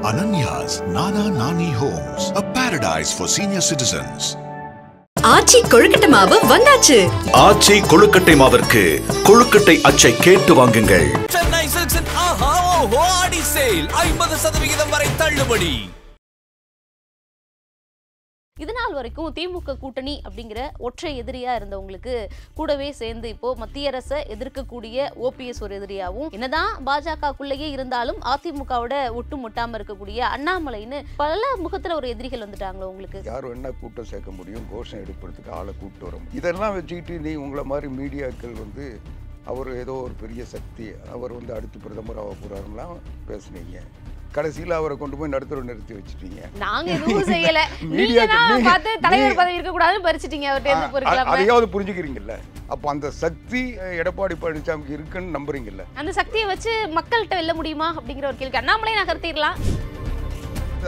Ananya's Nana Nani Homes, a paradise for senior citizens. ஆச்சி கொழுக்கட்டை மாவு வந்தாச்சு. ஆச்சி கொழுக்கட்டை மாவிற்கு கொழுக்கட்டை அச்சை கேட்டு வாங்குங்கள். சென்னை சில்க்ஸின் ஆஹா ஓஹோ ஆடி சேல் 50% வரை தள்ளுபடி. இதனால் வரைக்கும் திமுக கூட்டணி அப்படிங்கிற ஒற்றை எதிரியா இருந்தவங்களுக்கு கூடவே சேர்ந்து இப்போ மத்திய அரசை எதிர்க்கக்கூடிய ஓபிஎஸ் ஒரு எதிரியாவும், என்னதான் பாஜகக்குள்ளேயே இருந்தாலும் அதிமுகவோட ஒட்டு முட்டாம இருக்கக்கூடிய அண்ணாமலைன்னு பல முகத்துல ஒரு எதிரிகள் வந்துட்டாங்களோ உங்களுக்கு. யாரும் என்ன கூட்டம் சேர்க்க முடியும், கோஷம் எடுப்பதுக்கு ஆளை கூப்பிட்டு வர முடியும். இதெல்லாம் வச்சுக்கிட்டு நீ உங்களை மாதிரி மீடியாக்கள் அவர் ஏதோ ஒரு பெரிய சக்தி, அவர் அடுத்து பிரதமர் ஆக போறாருலாம் பேசுனீங்க. கடைசியில் அவரை கொண்டு போய் நடுத்தர நிறுத்தி வச்சுட்டீங்க. நாங்க எதுவும் செய்யல. நீங்க தான் பார்த்து தலைவர் பதவி இருக்க கூடாதுன்னு பறிச்சிட்டீங்க. அவர்ட்ட பொறுக்கலாம். அதையாவது புரிஞ்சுக்கிறீங்கல்ல? அப்ப அந்த சக்தி எடப்பாடி பழனிசாமிக்கு இருக்குன்னு நம்புறீங்கல்ல? அந்த சக்தியை வச்சு மக்கள்கிட்ட வெல்ல முடியுமா அப்படிங்கிற ஒரு கேள்வி அண்ணாமலை நகர்த்திடலாம்.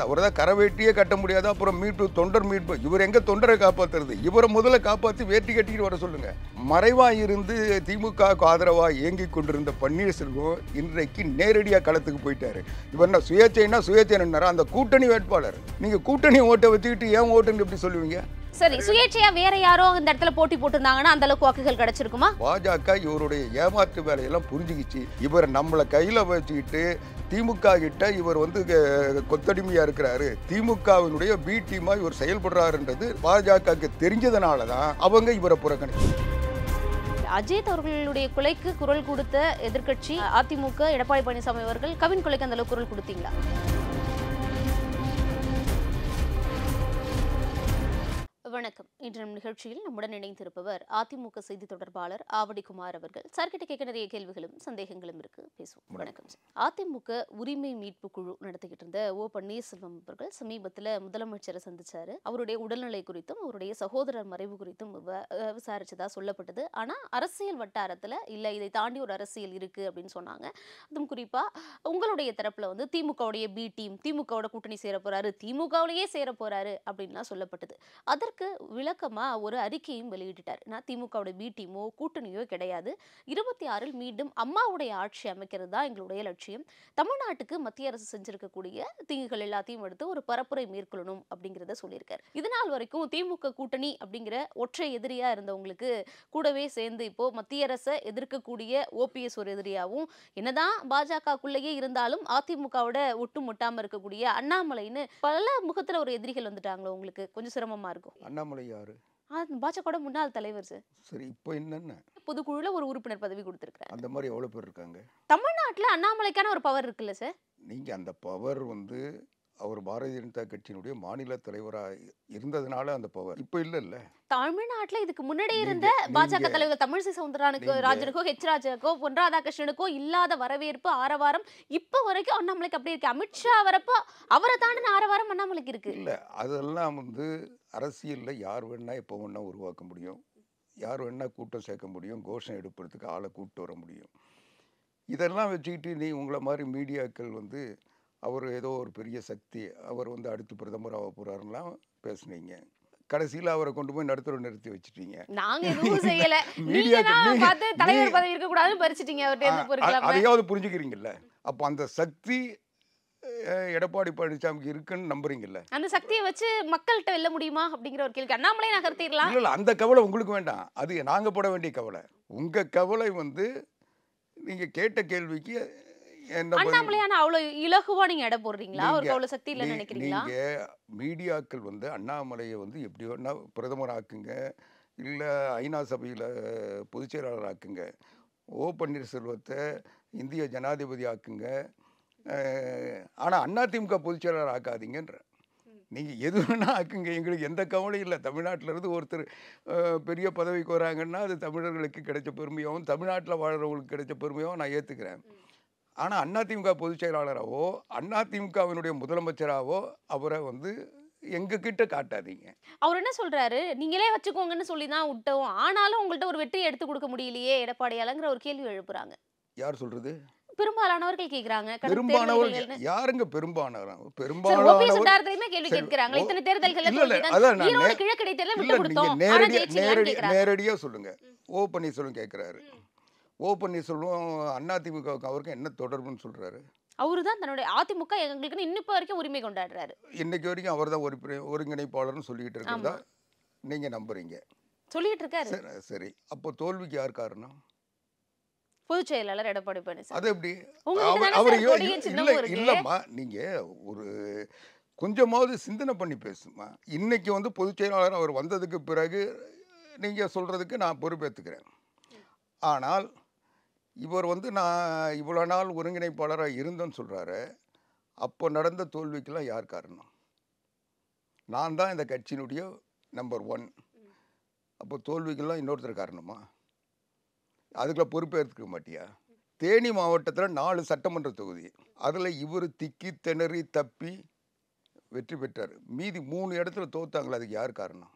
அவர்தான் கரவேட்டியே கட்ட முடியாது. அப்புறம் மீட்பு, தொண்டர் மீட்பு. இவர் எங்க தொண்டரை காப்பாத்துறது? இவரை முதல்ல காப்பாற்றி வேட்டி கட்டிட்டு வர சொல்லுங்க. மறைவா இருந்து திமுக ஆதரவா இயங்கி கொண்டிருந்த பன்னீர்செல்வம் இன்றைக்கு நேரடியாக களத்துக்கு போயிட்டாரு. இவர் என்ன சுயேட்சைன்னா அந்த கூட்டணி வேட்பாளர். நீங்க கூட்டணி ஓட்டை வச்சுக்கிட்டு ஏன் ஓட்டுன்னு எப்படி சொல்லுவீங்க? சரி, சுயேட்சையா வேற யாரோ இந்த இடத்துல போட்டி போட்டிருந்தாங்கன்னா அந்த அளவுக்கு வாக்குகள் கிடைச்சிருக்குமா? பாஜக இவருடைய ஏமாற்று வேலையெல்லாம் புரிஞ்சுக்கிச்சு. இவர் நம்மளை கையில வச்சுக்கிட்டு திமுக கிட்ட இவர் கொத்தடிமையா இருக்கிறாரு, திமுகவினுடைய பி டீமா இவர் செயல்படுறாருன்றது பாஜகவுக்கு தெரிஞ்சதுனால தான் அவங்க இவரை புறக்கணிச்சு. அஜித் அவர்களுடைய கொலைக்கு குரல் கொடுத்த எதிர்க்கட்சி அதிமுக, எடப்பாடி பழனிசாமி அவர்கள் கவின் கொலைக்கு அந்த அளவுக்கு குரல் கொடுத்தீங்களா? வணக்கம். இன்று நிகழ்ச்சியில் நம்முடன் இணைந்திருப்பவர் அதிமுக செய்தி தொடர்பாளர் ஆவடிக்குமார் அவர்கள். சார்கிட்ட கேட்க நிறைய கேள்விகளும் சந்தேகங்களும் இருக்கு, பேசுவோம். வணக்கம். அதிமுக உரிமை மீட்பு குழு நடத்திக்கிட்டு இருந்த ஓ பன்னீர்செல்வம் அவர்கள் சமீபத்தில் முதலமைச்சரை சந்திச்சாரு. அவருடைய உடல்நிலை குறித்தும் அவருடைய சகோதரர் மறைவு குறித்தும் விசாரிச்சதா சொல்லப்பட்டது. ஆனா அரசியல் வட்டாரத்துல இல்ல, இதை தாண்டி ஒரு அரசியல் இருக்கு அப்படின்னு சொன்னாங்க. அதுவும் குறிப்பா உங்களுடைய தரப்புல திமுகவுடைய பி டீம், திமுகவோட கூட்டணி சேர போறாரு, திமுகவிலேயே சேர போறாரு அப்படின்லாம் சொல்லப்பட்டது. அதற்கு விளக்கமா ஒரு அறிக்கையும் வெளியிட்டார். நான் திமுகவுடைய பி டீமோ கூட்டணியோ கிடையாது, 26 மீண்டும் அம்மாவுடைய ஆட்சி அமைக்கிறது தான் எங்களுடைய லட்சியம். தமிழ்நாட்டுக்கு மத்திய அரசு செஞ்சிருக்கக்கூடிய தீங்குகள் எல்லாத்தையும் எடுத்து ஒரு பரப்புரை மேற்கொள்ளணும் அப்படிங்கிறத சொல்லியிருக்காரு. இதனால் வரைக்கும் திமுக கூட்டணி அப்படிங்கிற ஒற்றை எதிரியா இருந்தவங்களுக்கு கூடவே சேர்ந்து இப்போ மத்திய அரசை எதிர்க்கக்கூடிய ஓபிஎஸ் ஒரு எதிரியாவும், என்னதான் பாஜகக்குள்ளேயே இருந்தாலும் அதிமுகவோட ஒட்டு முட்டாம இருக்கக்கூடிய அண்ணாமலைன்னு பல முகத்துல ஒரு எதிரிகள் வந்துட்டாங்களோ உங்களுக்கு. கொஞ்சம் சிரமமா இருக்கும். அண்ணாமலை யாரு? பாஜக முன்னாள் தலைவர் சார். சரி, இப்போ என்னென்ன பொதுக்குழுல ஒரு உறுப்பினர் பதவி கொடுத்திருக்காங்க. அந்த மாதிரி எவ்வளவு பேர் இருக்காங்க தமிழ்நாட்டுல? அண்ணாமலைக்கான ஒரு பவர் இருக்குல்ல சார்? நீங்க அந்த பவர் அவர் பாரதிய ஜனதா கட்சியினுடைய மாநில தலைவராக இருந்ததுனால அந்த பவர் இப்போ இல்ல. தமிழ்நாட்டுல இதுக்கு முன்னாடி இருந்த பாஜக தலைவர் தமிழிசை சவுந்தரராஜனுக்கோ ஹெச் ராஜாக்கோ பொன் ராதாகிருஷ்ணனுக்கோ இல்லாத வரவேற்பு, ஆரவாரம் இப்ப வரைக்கும் அண்ணாமலைக்கு அப்படி இருக்கு. அமித்ஷா வரப்போ அவரை தாண்டின ஆரவாரம் அண்ணாமலைக்கு இருக்கு. இல்ல, அதெல்லாம் அரசியல்ல யார் வேணா எப்போ வேணா உருவாக்க முடியும், யார் வேணா கூட்டம் சேர்க்க முடியும், கோஷம் எடுப்பதுக்கு ஆளை கூப்பிட்டு வர முடியும். இதெல்லாம் வச்சுக்கிட்டு நீ உங்களை மாதிரி மீடியாக்கள் அவர் ஏதோ ஒரு பெரிய சக்தி, அவர் அடுத்து பிரதமர் ஆக போறாருலாம் பேசுனீங்க. கடைசியில் அவரை கொண்டு போய் நடுத்தர நிறுத்தி வச்சுட்டீங்க. நாங்க எதுவும் செய்யல. நீங்க தான் பார்த்து தலைவர் பதவி இருக்க கூடாதுன்னு பறிச்சிட்டீங்க. அவர்ட்ட பொறுக்கலாம். அதையாவது புரிஞ்சுக்கிறீங்கல்ல? அப்ப அந்த சக்தி எடப்பாடி பழனிசாமிக்கு இருக்குன்னு நம்புறீங்கல்ல? அந்த சக்தியை வச்சு மக்கள்கிட்ட வெல்ல முடியுமா அப்படிங்கிற ஒரு கேள்வி அண்ணாமலை நகர்த்திடலாம். இல்ல, அந்த கவலை உங்களுக்கு வேண்டாம். அது நாங்க போட வேண்டிய கவலை. உங்க கவலை நீங்க கேட்ட கேள்விக்கு அண்ணாமலையான அவ்வளவு இலகுவா நீங்க எடை போடுறீங்களா? அவருக்கு அவ்வளவு சக்தி இல்லைன்னு நினைக்கிறீங்களா? நீங்க மீடியாக்கள் அண்ணாமலையை எப்படி வேணா பிரதமர் ஆக்குங்க, இல்ல ஐநா சபையில பொதுச் செயலாளர் ஆக்குங்க, ஓ பன்னீர்செல்வத்தை இந்திய ஜனாதிபதி ஆக்குங்க, ஆனா அதிமுக பொதுச் செயலாளர் ஆக்காதீங்கன்ற. நீங்க எது வேணா ஆக்குங்க, எங்களுக்கு எந்த கவலையும் இல்லை. தமிழ்நாட்டில இருந்து ஒருத்தர் பெரிய பதவிக்கு வராங்கன்னா அது தமிழர்களுக்கு கிடைச்ச பெருமையாகவும் தமிழ்நாட்டில் வாழ்றவங்களுக்கு கிடைச்ச பெருமையாகவும் நான் ஏத்துக்கிறேன். ஆனா அதிமுக பொதுச் செயலாளராவோ அதிமுகவினுடைய முதலமைச்சராவோ அவரை எங்க கிட்ட காட்டாதீங்க. அவர் என்ன சொல்றாரு, நீங்களே வச்சுக்கோங்கன்னு சொல்லிதான் விட்டோம், ஆனாலும் உங்கள்ட்ட ஒரு வெற்றியை எடுத்து கொடுக்க முடியலையே எடப்பாடியாலங்கிற ஒரு கேள்வி எழுப்புறாங்க. யார் சொல்றது? பெரும்பாலானவர்கள் கேக்குறாங்க. பெரும்பாலானவர்கள் யாருங்க? பெரும்பாலானவர்கள் கேள்வி கேட்கிறாங்க. இத்தனை தேர்தல்கள் ஈரோடு கிழக்கு இடைத்தேர்தல் விட்டு கொடுத்தோம், ஆனா ஜெயிச்சீங்களான்னு கேக்குறாங்க. நேரடியா சொல்லுங்க. ஓ பன்னீர்செல்வம் கேக்குறாரு. ஓ பன்னீர்செல்வம் அதிமுக அவருக்கு என்ன தொடர்புன்னு சொல்றாரு? அவரு தான் தன்னுடைய அதிமுக எங்களுக்குன்னு இன்னும் இப்போ வரைக்கும் உரிமை கொண்டாடுறாரு. இன்னைக்கு வரைக்கும் அவர் தான் ஒருங்கிணைப்பாளர்னு சொல்லிக்கிட்டு இருக்கிறதா ஆமா. நீங்க நம்புறீங்க. சொல்லிட்டு இருக்காரு. சரி, அப்போ தோல்விக்கு யார் காரணம்? பொதுச் செயலாளர் எடப்பாடி பழனிசாமி. அது எப்படி? உங்களுக்கு தானே அவர் சார் கொடியும் சின்னமும் இருக்கு. இல்லம்மா, நீங்க ஒரு கொஞ்சமாவது சிந்தனை பண்ணி பேசுமா. இன்னைக்கு வந்து பொதுச் செயலாளர் அவர் வந்ததுக்கு பிறகு நீங்க சொல்றதுக்கு நான் பொறுப்பேற்றுக்கிறேன். ஆனால் இவர் வந்து நான் இவ்வளோ நாள் ஒருங்கிணைப்பாளராக இருந்தேன்னு சொல்றாரு. அப்போ நடந்த தோல்விக்கெல்லாம் யார் காரணம்? நான் தான் இந்த கட்சியினுடைய நம்பர் 1. அப்போ தோல்விக்கெல்லாம் இன்னொருத்தர் காரணமா? அதுக்கெல்லாம் பொறுப்பேற்றுக்க மாட்டியா? தேனி மாவட்டத்தில் 4 சட்டமன்ற தொகுதி, அதில் இவர் திக்கி திணறி தப்பி வெற்றி பெற்றார். மீதி 3 இடத்துல தோத்தாங்களே, அதுக்கு யார் காரணம்?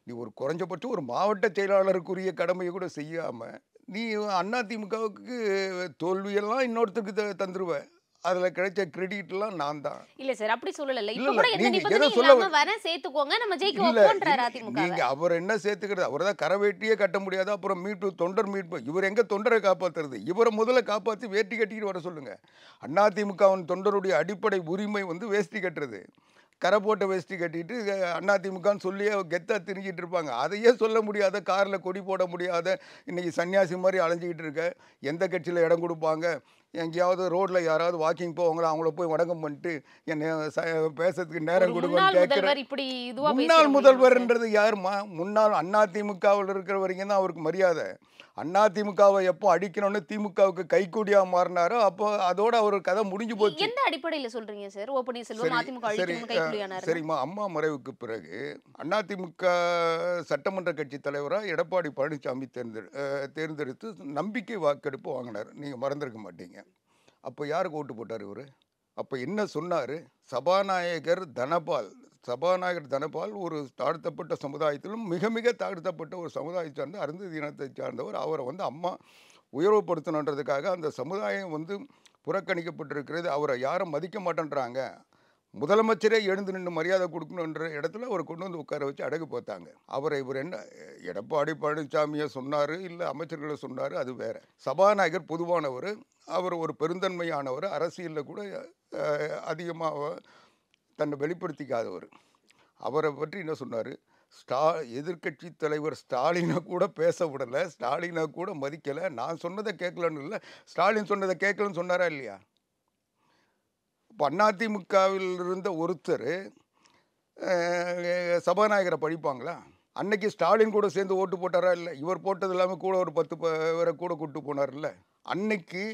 நீ ஒரு குறைஞ்சபட்சம் ஒரு மாவட்ட செயலாளருக்குரிய கடமையை கூட செய்யாமல் நீ அதிமுகவுக்கு தோல்வியெல்லாம் இன்னொருத்தருக்கு தந்துருவ. அதில் கிடைச்ச கிரெடிட்லாம் நான் தான். இல்ல சார், அப்படி சொல்லல. இல்ல, இப்போ கூட எந்த நீங்க எதை நிபந்தனையும் சொல்ல இல்லாம வர சேர்த்துக்கோங்க, நம்ம ஜெயிக்க இல்ல, வைப்போம்ன்றாரு அதிமுக. நீங்க அவர் என்ன சேர்த்துக்கிறது? அவர் தான் கரவேட்டியே கட்ட முடியாது. அப்புறம் தொண்டர் மீட்பு. இவர் எங்க தொண்டரை காப்பாத்துறது? இவரை முதல்ல காப்பாற்றி வேட்டி கட்டிட்டு வர சொல்லுங்க. அதிமுகவின் தொண்டருடைய அடிப்படை உரிமை வந்து வேஷ்டி கட்டுறது. கரை போட்ட வேஷ்டி கட்டிட்டு அதிமுகன்னு சொல்லியே கெத்தா திரிஞ்சிட்டு இருப்பாங்க. அதையே சொல்ல முடியாத, காரில் கொடி போட முடியாத, இன்னைக்கு சன்னியாசி மாதிரி அலைஞ்சிக்கிட்டு இருக்க. எந்த கட்சியில் இடம் கொடுப்பாங்க? எங்கேயாவது ரோட்டில் யாராவது வாக்கிங் போவாங்களா, அவங்கள போய் வணக்கம் பண்ணிட்டு என்னை பேசுறதுக்கு நேரம் கொடுங்கன்னு கேட்குற இப்படி இதுவா முன்னாள் முதல்வர்ன்றது யாருமா? முன்னாள் அதிமுகவில் இருக்கிற வரைக்கும் தான் அவருக்கு மரியாதை. அதிமுகவை எப்போ அடிக்கணும்னு திமுகவுக்கு கைக்கூடியாக மாறினாரோ அப்போ அதோட அவர் கதை முடிஞ்சு போச்சு. எந்த அடிப்படையில சொல்றீங்க சார்? ஓ பன்னீர்செல்வம் அதிமுக அழிக்கணும் கைக்குலியானாரு. சரிம்மா, அம்மா மறைவுக்கு பிறகு அதிமுக சட்டமன்ற கட்சி தலைவராக எடப்பாடி பழனிசாமி தேர்ந்தெடுத்து நம்பிக்கை வாக்கெடுப்பு வாங்கினார். நீங்கள் மறந்துருக்க மாட்டீங்க. அப்போ யாருக்கு ஓட்டு போட்டார் இவர்? அப்போ என்ன சொன்னார்? சபாநாயகர் தனபால் ஒரு தாழ்த்தப்பட்ட சமுதாயத்திலும் மிக மிக தாழ்த்தப்பட்ட ஒரு சமுதாயத்தை சார்ந்த அருந்ததி இனத்தை சார்ந்தவர். அவரை வந்து அம்மா உயர்வுபடுத்தணுன்றதுக்காக அந்த சமுதாயம் வந்து புறக்கணிக்கப்பட்டிருக்கிறது. அவரை யாரும் மதிக்க மாட்டேன்றாங்க. முதலமைச்சரே எழுந்து நின்று மரியாதை கொடுக்கணுன்ற இடத்துல அவரை கொண்டு வந்து உட்கார வச்சு அடகு பார்த்தாங்க. இவர் என்ன எடப்பாடி பழனிசாமியை சொன்னார், இல்லை அமைச்சர்களை சொன்னார், அது வேற. சபாநாயகர் பொதுவானவர், அவர் ஒரு பெருந்தன்மையானவர், அரசியலில் கூட அதிகமாக தன்னை வெளிப்படுத்திக்காதவர். அவரை பற்றி என்ன சொன்னார்? எதிர்கட்சி தலைவர் ஸ்டாலினை கூட பேச விடலை, ஸ்டாலினை கூட மதிக்கலை, நான் சொன்னதை கேட்கலன்னு இல்லை, ஸ்டாலின் சொன்னதை கேட்கலன்னு சொன்னாரா இல்லையா? இப்போ அதிமுகவில் இருந்த ஒருத்தர் சபாநாயகரை படிப்பாங்களா? அன்னைக்கு ஸ்டாலின் கூட சேர்ந்து ஓட்டு போட்டாரா இல்லை? இவர் போட்டது இல்லாமல் கூட ஒரு 10 பேரை கூட கூட்டு போனார் இல்லை? அன்னைக்கு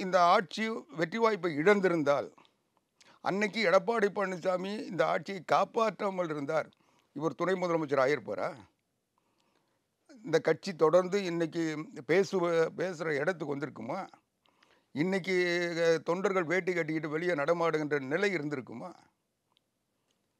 இந்த ஆட்சி வெற்றி வாய்ப்பை இழந்திருந்தால், அன்னைக்கு எடப்பாடி பழனிசாமி இந்த ஆட்சியை காப்பாற்றாமல் இருந்தார், இவர் துணை முதலமைச்சர் ஆகியிருப்பாரா? இந்த கட்சி தொடர்ந்து இன்னைக்கு பேசுகிற இடத்துக்கு வந்திருக்குமா? இன்னைக்கு தொண்டர்கள் வேட்டி கட்டிக்கிட்டு வெளியே நடமாடுகின்ற நிலை இருந்திருக்குமா?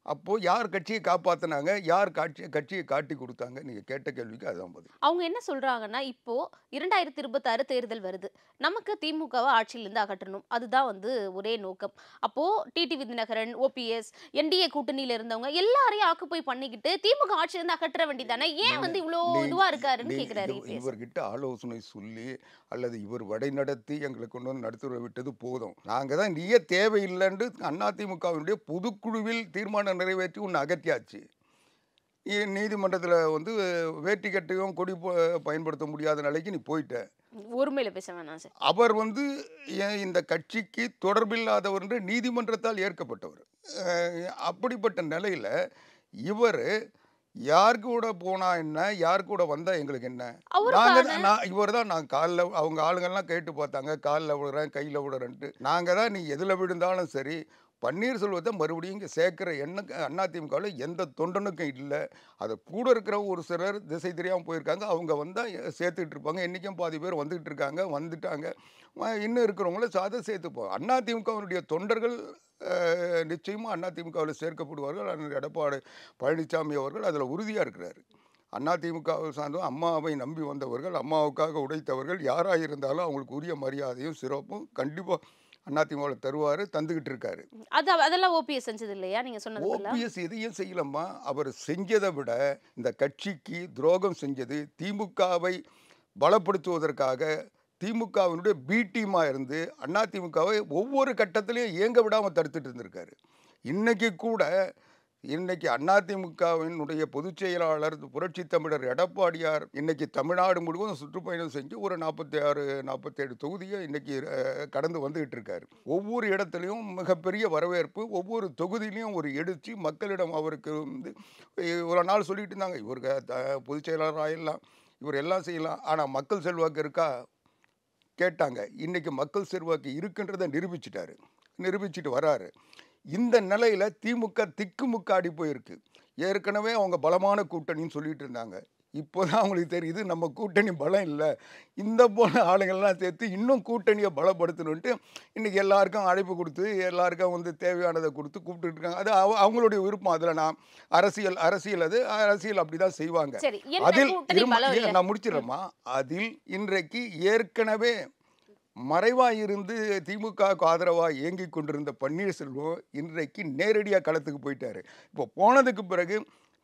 அப்போ யார் கட்சியை காப்பாத்தினாங்க, யார் கட்சியை காட்டி கொடுத்தாங்க? நீங்க கேட்ட கேள்விக்கு அதுதான் பதில். அவங்க என்ன சொல்றாங்கன்னா, இப்போ 2026 தேர்தல் வருது, நமக்கு திமுகவை ஆட்சியிலிருந்து அகற்றணும், அதுதான் வந்து ஒரே நோக்கம். அப்போ டிடிவி தினகரன், ஓபிஎஸ், என்டிஏ கூட்டணியில இருந்தவங்க எல்லாரையும் ஆக்குப்பை பண்ணிக்கிட்டு திமுக ஆட்சியிலிருந்து அகற்ற வேண்டியதானே, ஏன் வந்து இவ்வளோ இதுவா இருக்காருன்னு கேட்கிறாரு. இவர்கிட்ட ஆலோசனை சொல்லி அல்லது இவர் வடை நடத்தி எங்களை கொண்டு வந்து நடத்துற விட்டது போதும். நாங்கள் தான் நீயே தேவையில்லைன்னு அதிமுகவினுடைய பொதுக்குழுவில் தீர்மானம் நிறைவேற்றி ஒன்று அகற்றியாச்சு. நீதிமன்றத்தில் வந்து வேட்டி கட்டையும் கொடி பயன்படுத்த முடியாத நிலைக்கு நீ போயிட்ட. ஒருமையில பேச வேணாம் சார். அவர் வந்து இந்த கட்சிக்கு தொடர்பில்லாதவர் என்று நீதிமன்றத்தால் ஏற்கப்பட்டவர். அப்படிப்பட்ட நிலையில் இவர் யார் கூட போனா என்ன, யார் கூட வந்தா எங்களுக்கு என்ன? இவர் தான் நான் காலில் அவங்க ஆளுங்கள்லாம் கேட்டு பார்த்தாங்க, காலில் விடுறேன் கையில் விடுறேன்ட்டு. நாங்கள் தான் நீ எதில் விழுந்தாலும் சரி, பன்னீர்செல்வத்தை மறுபடியும் இங்கே சேர்க்குற எண்ணம் அதிமுகவில் எந்த தொண்டனுக்கும் இல்லை. அதை கூட இருக்கிற ஒரு சிலர் திசை தெரியாமல் போயிருக்காங்க, அவங்க வந்தால் சேர்த்துக்கிட்டு இருப்பாங்க. இன்றைக்கும் பாதி பேர் வந்துட்டாங்க. இன்னும் இருக்கிறவங்கள அதை சேர்த்துப்போம். அதிமுகவினுடைய தொண்டர்கள் நிச்சயமாக அதிமுகவில் சேர்க்கப்படுவார்கள். எடப்பாடி பழனிசாமி அவர்கள் அதில் உறுதியாக இருக்கிறார். அதிமுகவை சார்ந்தும் அம்மாவை நம்பி வந்தவர்கள், அம்மாவுக்காக உடைத்தவர்கள் யாராக இருந்தாலும் அவங்களுக்கு உரிய மரியாதையும் சிறப்பும் கண்டிப்பாக அதிமுகவில் தருவார், தந்துக்கிட்டு இருக்காரு. அதெல்லாம் ஓபிஎஸ் செஞ்சது இல்லையா? நீங்க சொன்னது ஓபிஎஸ் எதையும் செய்யலம்மா. அவர் செஞ்சதை விட இந்த கட்சிக்கு துரோகம் செஞ்சது, திமுகவை பலப்படுத்துவதற்காக திமுகவினுடைய பி டீமாக இருந்து அதிமுகவை ஒவ்வொரு கட்டத்திலையும் இயங்க விடாமல் தடுத்துட்டு இருந்திருக்காரு. இன்னைக்கு அதிமுகவினுடைய பொதுச் செயலாளர் புரட்சி தமிழர் எடப்பாடியார் இன்னைக்கு தமிழ்நாடு முழுவதும் சுற்றுப்பயணம் செஞ்சு ஒரு 46-47 தொகுதியை இன்னைக்கு கடந்து வந்துகிட்டு இருக்காரு. ஒவ்வொரு இடத்துலையும் மிகப்பெரிய வரவேற்பு, ஒவ்வொரு தொகுதியிலையும் ஒரு எழுச்சி மக்களிடம். அவருக்கு வந்து ஒரு நாள் சொல்லிட்டு இருந்தாங்க, இவருக்கு பொதுச் செயலாளர் ஆயிடலாம், இவர் எல்லாம் செய்யலாம், ஆனால் மக்கள் செல்வாக்கு இருக்கா கேட்டாங்க. இன்னைக்கு மக்கள் செல்வாக்கு இருக்குன்றதை நிரூபிச்சுட்டு வராரு. இந்த நிலையில் திமுக திக்குமுக்காடி போயிருக்கு. ஏற்கனவே அவங்க பலமான கூட்டணின்னு சொல்லிட்டு இருந்தாங்க. இப்போதான் அவங்களுக்கு தெரியுது நம்ம கூட்டணி பலம் இல்லை, இந்த போல ஆளுங்கள்லாம் சேர்த்து இன்னும் கூட்டணியை பலப்படுத்தணுன்ட்டு இன்றைக்கி எல்லாருக்கும் அழைப்பு கொடுத்து எல்லாருக்கும் வந்து தேவையானதை கொடுத்து கூப்பிட்டுட்டு இருக்காங்க. அது அவங்களுடைய விருப்பம். அதில் நான் அரசியல் அப்படி தான் செய்வாங்க. அதில் நான் முடிச்சிடறேம்மா. அதில் இன்றைக்கு ஏற்கனவே மறைவாக இருந்து திமுகவுக்கு ஆதரவாக இயங்கி கொண்டிருந்த பன்னீர்செல்வம் இன்றைக்கு நேரடியாக களத்துக்கு போயிட்டாரு. இப்போ போனதுக்கு பிறகு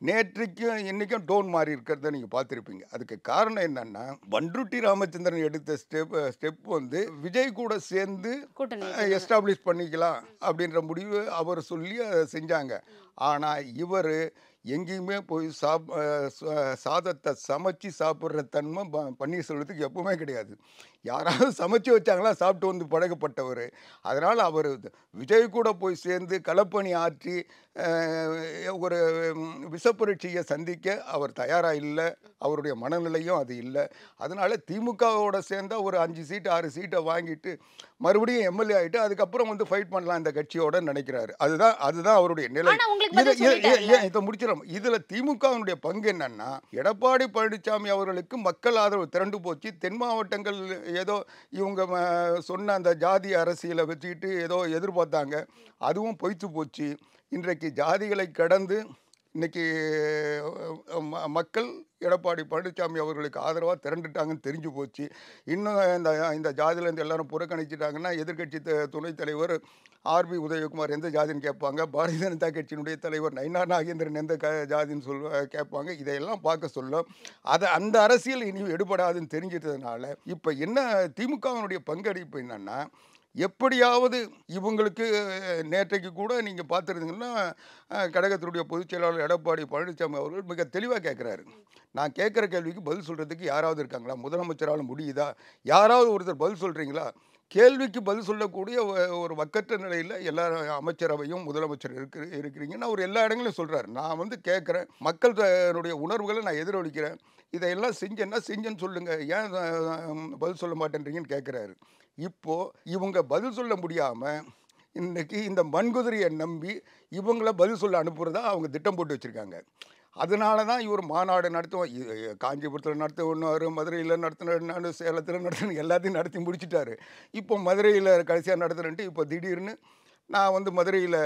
நேற்றைக்கும் இன்றைக்கும் டோன் மாறி இருக்கிறத நீங்கள் பார்த்துருப்பீங்க. அதுக்கு காரணம் என்னன்னா, பண்ருட்டி ராமச்சந்திரன் எடுத்த ஸ்டெப் வந்து விஜய் கூட சேர்ந்து எஸ்டாப்ளிஷ் பண்ணிக்கலாம் அப்படின்ற முடிவு அவர் சொல்லி அதை செஞ்சாங்க. ஆனால் இவர் எங்கேயுமே போய் சாதத்தை சமைச்சு சாப்பிட்ற தன்மை பன்னீர்செல்வத்துக்கு எப்பவுமே கிடையாது. யாராவது சமைச்சு வச்சாங்களா சாப்பிட்டு வந்து பழகப்பட்டவர். அதனால் அவர் விஜய் கூட போய் சேர்ந்து களப்பணி ஆற்றி ஒரு விஷப்பரீட்சையை சந்திக்க அவர் தயாராக இல்லை. அவருடைய மனநிலையும் அது இல்லை. அதனால திமுகவோட சேர்ந்தா ஒரு 5 சீட்டு 6 சீட்டை வாங்கிட்டு மறுபடியும் எம்எல்ஏ ஆகிட்டு அதுக்கப்புறம் வந்து ஃபைட் பண்ணலாம் இந்த கட்சியோட நினைக்கிறாரு. அதுதான் அவருடைய நிலை. இதை முடிச்சிடும். இதில் திமுகவினுடைய பங்கு என்னன்னா, எடப்பாடி பழனிசாமி அவர்களுக்கு மக்கள் ஆதரவு திரண்டு போச்சு. தென் மாவட்டங்கள் ஏதோ இவங்க சொன்ன அந்த ஜாதி அரசியலை வச்சுக்கிட்டு ஏதோ எதிர்பார்த்தாங்க, அதுவும் பொய்த்து போச்சு. இன்றைக்கு ஜாதிகளை கடந்து இன்னைக்கு மக்கள் எடப்பாடி பழனிசாமி அவர்களுக்கு ஆதரவாக திரண்டுட்டாங்கன்னு தெரிஞ்சு போச்சு. இன்னும் இந்த ஜாதியிலேருந்து எல்லாரும் புறக்கணிச்சிட்டாங்கன்னா எதிர்கட்சி துணைத் தலைவர் ஆர்பி உதயகுமார் எந்த ஜாதின்னு கேட்பாங்க, பாரதிய ஜனதா கட்சியினுடைய தலைவர் நயினார் நாகேந்திரன் எந்த ஜாதின்னு கேட்பாங்க. இதையெல்லாம் பார்க்க சொல்ல அந்த அரசியல் இனி எடுபடாதுன்னு தெரிஞ்சிட்டதுனால இப்போ என்ன திமுகவினுடைய பங்களிப்பு என்னன்னா, எப்படியாவது இவங்களுக்கு நேற்றைக்கு கூட நீங்கள் பார்த்துருந்தீங்கன்னா கழகத்தினுடைய பொதுச் செயலாளர் எடப்பாடி பழனிசாமி அவர்கள் மிக தெளிவாக கேட்குறாரு. நான் கேட்குற கேள்விக்கு பதில் சொல்கிறதுக்கு யாராவது இருக்காங்களா? முதலமைச்சரால் முடியுதா? யாராவது ஒருத்தர் பதில் சொல்கிறீங்களா? கேள்விக்கு பதில் சொல்லக்கூடிய ஒரு வக்கற்ற நிலையில் எல்லா அமைச்சரவையும் முதலமைச்சர் இருக்கிறீங்கன்னு அவர் எல்லா இடங்களையும் சொல்கிறார். நான் வந்து கேட்குறேன், மக்களுடைய உணர்வுகளை நான் எதிரொலிக்கிறேன், இதையெல்லாம் செஞ்சேன்னு சொல்லுங்கள், ஏன் பதில் சொல்ல மாட்டேன்றீங்கன்னு கேட்குறாரு. இப்போது இவங்க பதில் சொல்ல முடியாமல் இன்றைக்கி இந்த மண்குதிரையை நம்பி இவங்கள பதில் சொல்ல அனுப்புகிறதா அவங்க திட்டம் போட்டு வச்சுருக்காங்க. அதனால தான் இவர் மாநாடு நடத்துவோம், காஞ்சிபுரத்தில் நடத்துவார், மதுரையில் நடத்தின, சேலத்தில் நடத்தின, எல்லாத்தையும் நடத்தி முடிச்சிட்டாரு. இப்போ மதுரையில் கடைசியாக நடத்துகிறேன்ட்டு இப்போ திடீர்னு நான் வந்து மதுரையில்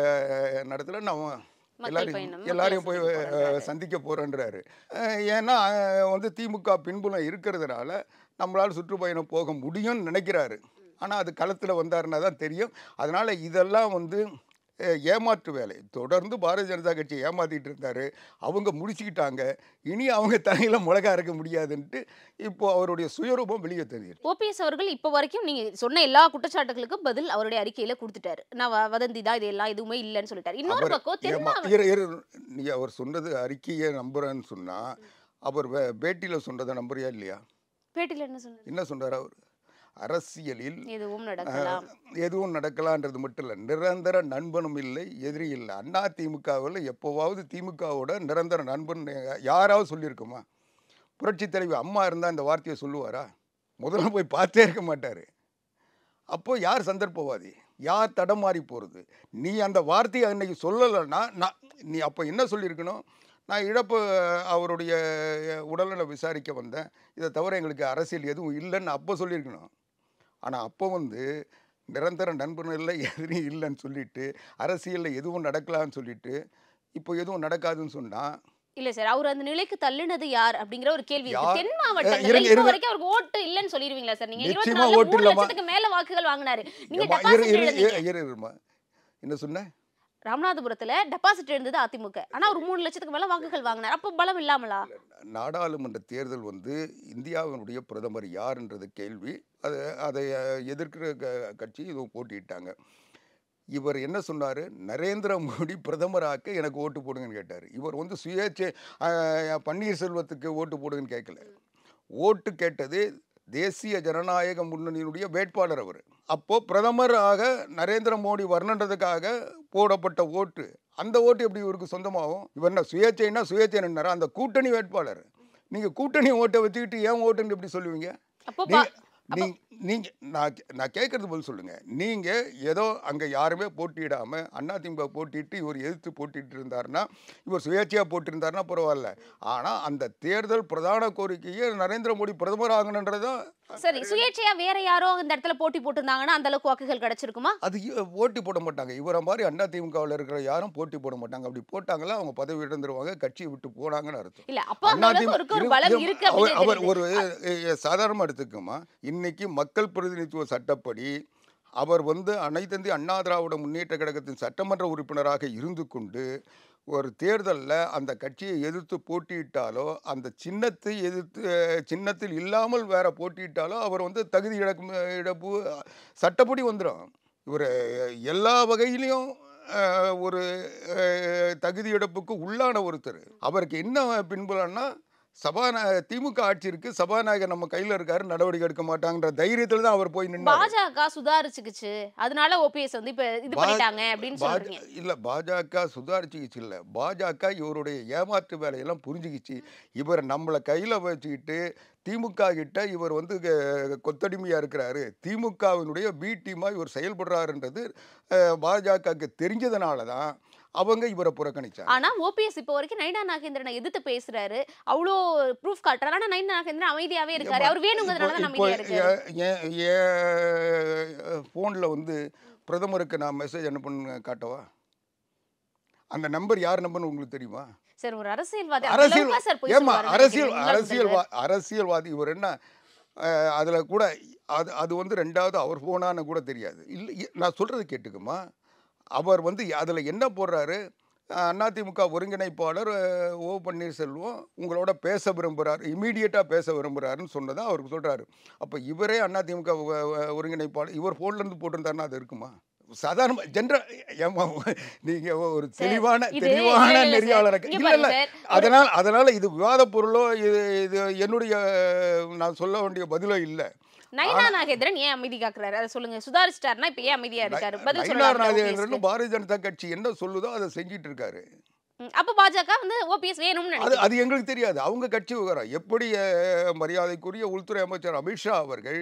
நடத்தலை, நான் எல்லாரையும் போய் சந்திக்க போகிறேன்றாரு. ஏன்னா வந்து திமுக பின்புலம் இருக்கிறதுனால நம்மளால் சுற்றுப்பயணம் போக முடியும்னு நினைக்கிறாரு. ஆனால் அது களத்தில் வந்தாருன்னா தான் தெரியும். அதனால் இதெல்லாம் வந்து ஏமாற்று வேலை. தொடர்ந்து பாரதிய ஜனதா கட்சி ஏமாற்றிட்டு இருந்தார். அவங்க முடிச்சுக்கிட்டாங்க. இனி அவங்க தலையில் மிளகா அரைக்க முடியாதுன்ட்டு இப்போ அவருடைய சுயரூபம் வெளியே தெரியுது. ஓபிஎஸ் அவர்கள் இப்போ வரைக்கும் நீங்கள் சொன்ன எல்லா குற்றச்சாட்டுகளுக்கும் பதில் அவருடைய அறிக்கையில் கொடுத்துட்டாரு. நான் வதந்தி தான், இது எல்லாம் எதுவுமே இல்லைன்னு சொல்லிட்டாரு. இன்னொரு பக்கம் நீ அவர் சொன்னது அறிக்கையை நம்புறேன்னு சொன்னால் அவர் பேட்டியில் சொன்னதை நம்புறியா இல்லையா? பேட்டியில் என்ன சொன்னார் அவர்? அரசியலில் எதுவும் நடக்கலான்றது மட்டும் இல்லை, நிரந்தர நண்பனும் இல்லை, எதிரி இல்லை. அதிமுகவில் எப்போவாவது திமுகவோட நிரந்தர நண்பன் யாராவது சொல்லியிருக்குமா? புரட்சி தலைவி அம்மா இருந்தால் இந்த வார்த்தையை சொல்லுவாரா? முதல்ல போய் பார்த்தே இருக்க மாட்டார். அப்போது யார் சந்தர்ப்பவாதி, யார் தடமாறி போகிறது? நீ அந்த வார்த்தையை அன்னைக்கு சொல்லலைன்னா நீ அப்போ என்ன சொல்லியிருக்கணும்? நான் இழப்பு அவருடைய உடல்நல விசாரிக்க வந்தேன், இதை தவிர எங்களுக்கு அரசியல் எதுவும் இல்லைன்னு அப்போ சொல்லியிருக்கணும். ஆனால் அப்போ வந்து நிரந்தர நண்பன் இல்லை, எதிரி இல்லைன்னு சொல்லிட்டு அரசியலில் எதுவும் நடக்கலான்னு சொல்லிட்டு இப்போ எதுவும் நடக்காதுன்னு சொன்னால் இல்ல சார், அவர் அந்த நிலைக்கு தள்ளினது யார் அப்படிங்கிற ஒரு கேள்வி இருக்கு. தென் மாவட்டத்துல இப்ப வரைக்கும் அவருக்கு ஓட்டு இல்லன்னு சொல்லிருவீங்களா சார்? நீங்க 24 லட்சத்துக்கு மேல வாக்குகள் வாங்குனாரு. நீங்க என்ன சொன்ன? ராமநாதபுரத்துல டெபாசிட் இருந்தது அதிமுக. ஆனா ஒரு 3 லட்சத்துக்கு மேல வாக்குகள் வாங்கினார். அப்ப பலம் இல்லாமலா? நாடாளுமன்ற தேர்தல் வந்து இந்தியாவினுடைய பிரதமர் யாருன்றது கேள்வி. அதை எதிர்க்கிற கட்சி இது போட்டியிட்டாங்க. இவர் என்ன சொன்னார்? நரேந்திர மோடி பிரதமராக்க எனக்கு ஓட்டு போடுங்கன்னு கேட்டார். இவர் வந்து சுயேட்சை பன்னீர்செல்வத்துக்கு ஓட்டு போடுங்கன்னு கேட்கல. ஓட்டு கேட்டது தேசிய ஜனநாயக முன்னணியினுடைய வேட்பாளர் அவர். அப்போ பிரதமராக நரேந்திர மோடி வரணுன்றதுக்காக போடப்பட்ட ஓட்டு. அந்த ஓட்டு எப்படி இவருக்கு சொந்தமாகும்? இவர் என்ன சுயேட்சைன்னா சுயேட்சை நின்னாரா? அந்த கூட்டணி வேட்பாளர். நீங்க கூட்டணி ஓட்டை வச்சுக்கிட்டு ஏன் ஓட்டுன்னு எப்படி சொல்லுவீங்க? நீங்க நான் கேட்கறது பதில் சொல்லுங்க. நீங்க ஏதோ அங்க யாருமே போட்டியிடாம அதிமுக போட்டிட்டு இவர் எதிர்த்து போட்டிட்டு இருந்தாருன்னா, இவர் சுயேட்சையா போட்டிருந்தாருன்னா பரவாயில்ல. ஆனா அந்த தேர்தல் பிரதான கோரிக்கையே நரேந்திர மோடி பிரதமர் ஆகணுன்றதான். சரி, சுயேட்சையா வேற யாரோ இந்த இடத்துல போட்டி போட்டிருந்தாங்கன்னா அந்த அளவுக்கு வாக்குகள் கிடைச்சிருக்குமா? அது போட்டி போட மாட்டாங்க. இவரை மாதிரி அதிமுகவில் இருக்கிற யாரும் போட்டி போட மாட்டாங்க. அப்படி போட்டாங்களா அவங்க பதவி இழந்துருவாங்க, கட்சியை விட்டு போனாங்கன்னு அர்த்தம். இல்ல, அப்ப அந்த அளவுக்கு ஒரு பலம் இருக்கு அப்படினு அவர் ஒரு சாதாரணமா எடுத்துக்குமா, இன்னைக்கு மக்கள் பிரதிநிதித்துவ சட்டப்படி அவர் வந்து அனைத்து இந்திய அண்ணா திராவிட முன்னேற்ற கழகத்தின் சட்டமன்ற உறுப்பினராக இருந்து கொண்டு ஒரு தேர்தலில் அந்த கட்சியை எதிர்த்து போட்டியிட்டாலோ, அந்த சின்னத்தில் இல்லாமல் வேற போட்டியிட்டாலோ அவர் வந்து தகுதி இழப்பு சட்டப்படி வந்துடும். இவர் எல்லா வகையிலையும் ஒரு தகுதி இழப்புக்கு உள்ளான ஒருத்தர். அவருக்கு என்ன பின்புலன்னா, திமுக ஆட்சி இருக்கு, சபாநாயகர் நம்ம கையில இருக்காரு, நடவடிக்கை எடுக்க மாட்டாங்கன்ற தைரியத்துல தான் அவர் போய் நின்னாரு. பாஜக சுதாரிச்சுக்கிச்சு, அதனால ஓபிஎஸ் வந்து இப்ப இது பண்ணிட்டாங்க அப்படின்னு சொல்றீங்க. இல்ல, பாஜக சுதாரிச்சுக்கிச்சு இல்ல, பாஜக இவருடைய ஏமாற்று வேலையெல்லாம் புரிஞ்சுக்கிச்சு. இவர் நம்மளை கையில வச்சுக்கிட்டு திமுக கிட்ட இவர் வந்து கொத்தடிமையா இருக்கிறாரு, திமுகவினுடைய பி டீமா இவர் செயல்படுறாருன்றது பாஜகவுக்கு தெரிஞ்சதுனால தான் அவங்க இவரை புறக்கணிச்சாங்க. ஆனா ஓபிஎஸ் இப்ப வரைக்கும் நயினா நாகேந்திரனை எதிர்த்து பேசுறாரு, அவ்வளோ ப்ரூஃப் காட்டுறாரு. ஆனா நயினா நாகேந்திரன் அமைதியாவே இருக்காரு. அவர் வேணுங்கிறதுனால தான் அமைதியா இருக்காரு. போன்ல வந்து பிரதமருக்கு நான் மெசேஜ் அனுப்பணும்னு காட்டவா? அந்த நம்பர் யார் நம்பர்னு உங்களுக்கு தெரியுமா? சார், ஒரு அரசியல்வாதி அரசியல்வாதி இவர் என்ன அதுல கூட அது வந்து ரெண்டாவது அவர் போனான்னு கூட தெரியாது. இல்லை, நான் சொல்றது கேட்டுக்குமா, அவர் வந்து அதில் என்ன போடுறாரு? அதிமுக ஒருங்கிணைப்பாளர் ஓ பன்னீர்செல்வம் உங்களோட பேச விரும்புகிறார், இமீடியட்டாக பேச விரும்புகிறாருன்னு சொன்னதான் அவருக்கு சொல்கிறாரு. அப்போ இவரே அதிமுக ஒருங்கிணைப்பாளர் இவர் ஃபோன்லேருந்து போட்டிருந்தாருன்னா அது இருக்குமா? சாதாரண ஜென்ரல் நீங்க ஒரு தெளிவான நெறியாளர் இல்ல. அதனால இது விவாத பொருளோ, இது என்னுடைய நான் சொல்ல வேண்டிய பதிலோ இல்லை. நயினா நாகேந்திரன் ஏன் அமைதி காக்குறாரு? அதை சொல்லுங்க. சுதாரிச்சிட்டாருன்னா இப்ப ஏன் அமைதியா இருக்காரு? பதில் நயினா நாகேந்திரன் பாரதிய ஜனதா கட்சி என்ன சொல்லுதோ அதை செஞ்சிட்டு இருக்காரு. அப்ப பாஜக வந்து ஓபிஎஸ் வேணும்னு அது எங்களுக்கு தெரியாது, அவங்க கட்சி விவகாரம். எப்படி மரியாதைக்குரிய உள்துறை அமைச்சர் அமித்ஷா அவர்கள்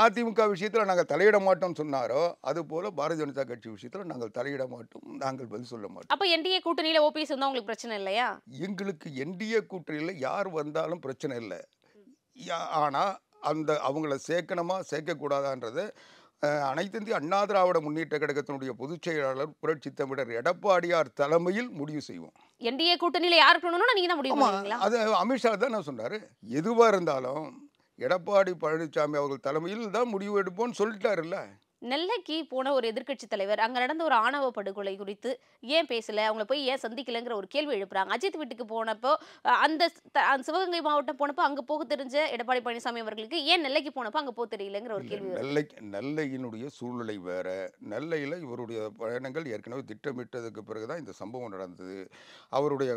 அதிமுக விஷயத்தில் நாங்கள் தலையிட மாட்டோம்னு சொன்னாரோ, அது போல பாரதிய ஜனதா கட்சி விஷயத்தில் நாங்கள் தலையிட மாட்டோம், நாங்கள் பதில் சொல்ல மாட்டோம். அப்ப என்டிஏ கூட்டணியில ஓபிஎஸ் வந்தா உங்களுக்கு பிரச்சனை இல்லையா? எங்களுக்கு என்டிஏ கூட்டணியில் யார் வந்தாலும் பிரச்சனை இல்லை. ஆனா அவங்கள சேர்க்கணுமா சேர்க்கக்கூடாதான்றது அனைத்து இந்திய அண்ணா திராவிட முன்னேற்ற கழகத்தினுடைய பொதுச் செயலாளர் புரட்சி தமிழர் எடப்பாடியார் தலைமையில் முடிவு செய்வோம். என்டிஏ கூட்டணியில யார் இருக்கணும்னு நீங்க தான் முடிவு பண்ணுவீங்களா? அது அமித்ஷா தான் நான் சொன்னாரு. எதுவா இருந்தாலும் எடப்பாடி பழனிசாமி அவர்கள் தலைமையில் தான் முடிவு எடுப்போம்னு சொல்லிட்டாருல்ல. நெல்லைக்கு போன ஒரு எதிர்க்கட்சி தலைவர் அங்க நடந்த ஒரு ஆணவ படுகொலை குறித்து ஏன் பேசல, அவங்கள போய் ஏன் சந்திக்கலங்கிற ஒரு கேள்வி எழுப்புறாங்க. அஜித் வீட்டுக்கு போனப்போ அந்த சிவகங்கை மாவட்டம் போனப்போ அங்க போக தெரிஞ்ச எடப்பாடி பழனிசாமி அவர்களுக்கு ஏன் நெல்லைக்கு போனப்போ அங்க போக தெரியலங்கிற ஒரு கேள்வி. நெல்லையினுடைய சூழ்நிலை வேற. நெல்லையில் இவருடைய பயணங்கள் ஏற்கனவே திட்டமிட்டதுக்கு பிறகுதான் இந்த சம்பவம் நடந்தது. அவருடைய